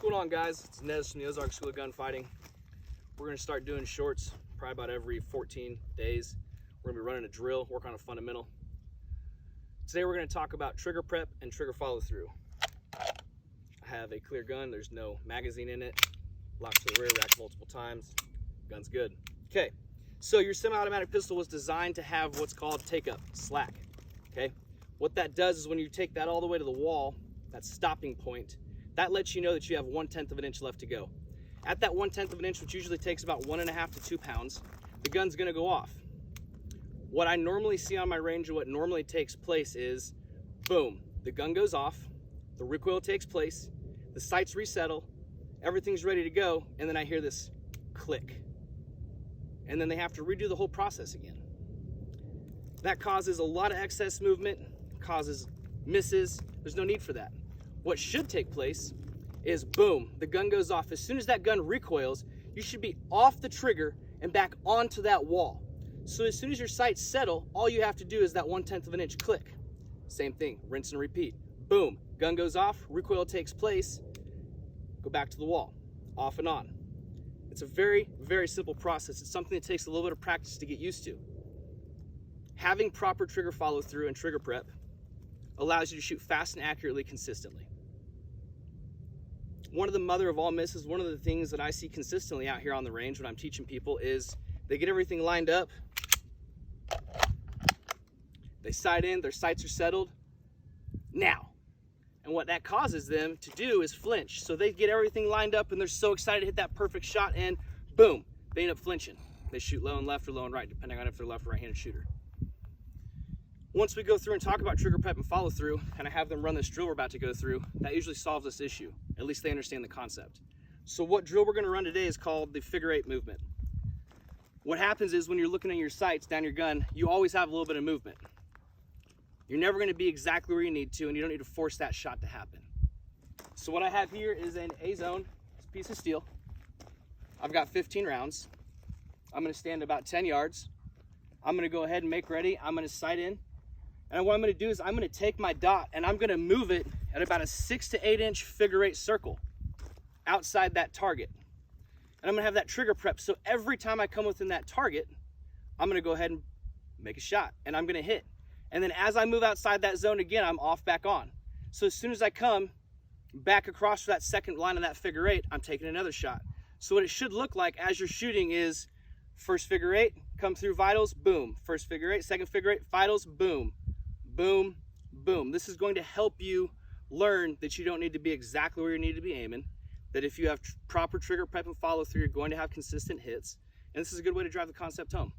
going on, guys? It's Nez from the Ozark School of Gunfighting. We're going to start doing shorts probably about every 14 days. We're going to be running a drill, work on a fundamental. Today we're going to talk about trigger prep and trigger follow through. I have a clear gun. There's no magazine in it. Locks to the rear, racked multiple times. Gun's good. Okay, so your semi-automatic pistol was designed to have what's called take-up, slack. Okay, what that does is when you take that all the way to the wall, that stopping point, that lets you know that you have 1/10 of an inch left to go. At that 1/10 of an inch, which usually takes about 1.5 to 2 pounds, the gun's gonna go off. What I normally see on my range and what normally takes place is, boom, the gun goes off, the recoil takes place, the sights resettle, everything's ready to go, and then I hear this click. And then they have to redo the whole process again. That causes a lot of excess movement, causes misses. There's no need for that. What should take place is, boom, the gun goes off. As soon as that gun recoils, you should be off the trigger and back onto that wall. So as soon as your sights settle, all you have to do is that 1/10 of an inch click. Same thing, rinse and repeat. Boom, gun goes off, recoil takes place, go back to the wall, off and on. It's a very, very simple process. It's something that takes a little bit of practice to get used to. Having proper trigger follow through and trigger prep allows you to shoot fast and accurately consistently. One of the mother of all misses, one of the things that I see consistently out here on the range when I'm teaching people is they get everything lined up, they sight in, their sights are settled, now. And what that causes them to do is flinch. So they get everything lined up and they're so excited to hit that perfect shot and boom, they end up flinching. They shoot low and left or low and right, depending on if they're left or right-handed shooter. Once we go through and talk about trigger prep and follow through, and I have them run this drill we're about to go through, that usually solves this issue. At least they understand the concept. So what drill we're gonna run today is called the figure 8 movement. What happens is when you're looking at your sights down your gun, you always have a little bit of movement. You're never gonna be exactly where you need to, and you don't need to force that shot to happen. So what I have here is an A-zone, it's a piece of steel. I've got 15 rounds. I'm gonna stand about 10 yards. I'm gonna go ahead and make ready. I'm gonna sight in. And what I'm gonna do is I'm gonna take my dot and I'm gonna move it at about a 6 to 8 inch figure 8 circle outside that target. And I'm gonna have that trigger prep. So every time I come within that target, I'm gonna go ahead and make a shot and I'm gonna hit. And then as I move outside that zone again, I'm off back on. So as soon as I come back across that second line of that figure 8, I'm taking another shot. So what it should look like as you're shooting is first figure 8, come through vitals, boom. First figure 8, second figure 8, vitals, boom. Boom, boom. This is going to help you learn that you don't need to be exactly where you need to be aiming, that if you have proper trigger prep and follow through, you're going to have consistent hits, and this is a good way to drive the concept home.